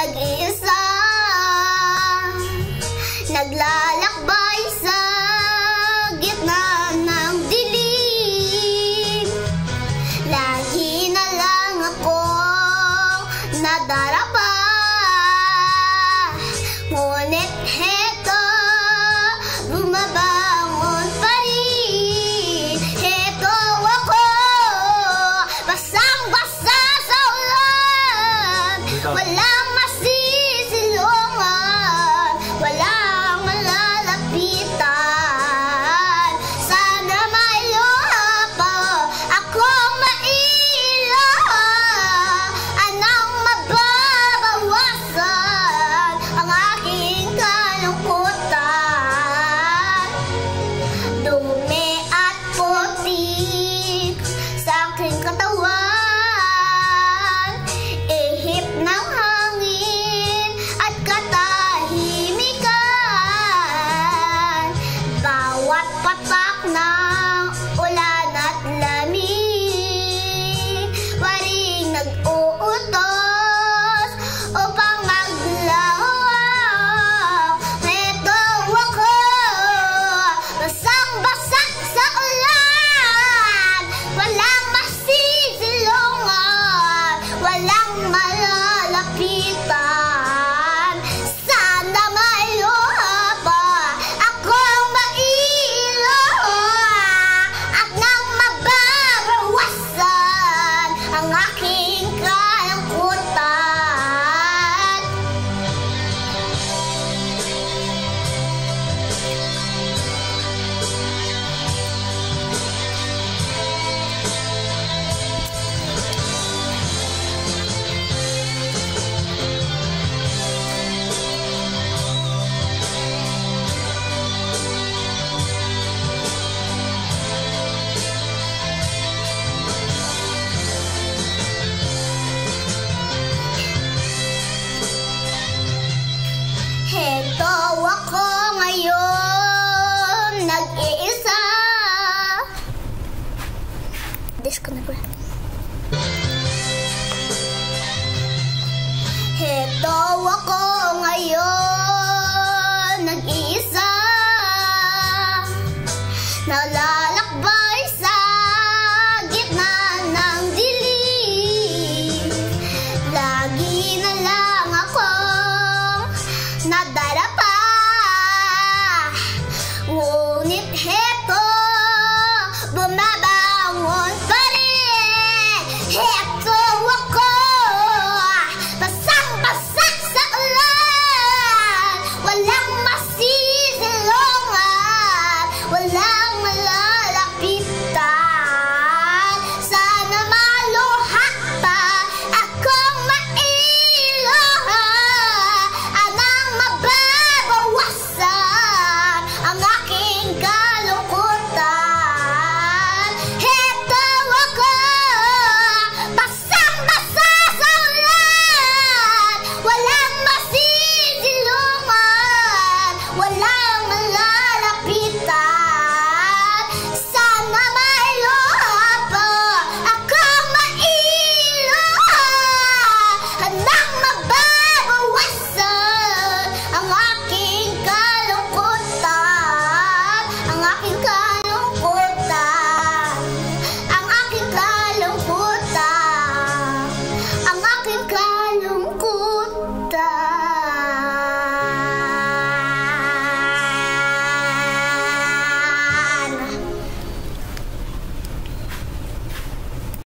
nag-iisa, naglalakbay sa gitna ng dilim. Lagi na lang akong nadarapa, ngunit heto, bumabangon pa rin. Heto ako, basang-basa sa ulan, walang masisilungan, walang malalapitan. Sana mailuha pa akong mailuha, anang mababawasan ang aking kalungkutan. Dumi at putik sa aking katawan, ihip ng hangin at katahimikan. Bawat patak ng ulan at lamig, waring nag-uutos upang maglawak. Heto ako, basang-basa sa ulan, walang masisilungan, walang malalapitan. Sana mailuha pa akong mailuha, at nang mababawasan ang aking kalungkutan. Heto ako ngayon, nag-iisa. Disco na ba? Heto ako ngayon, nag-iisa, nalalakbay sa gitna ng dilim. Lagi na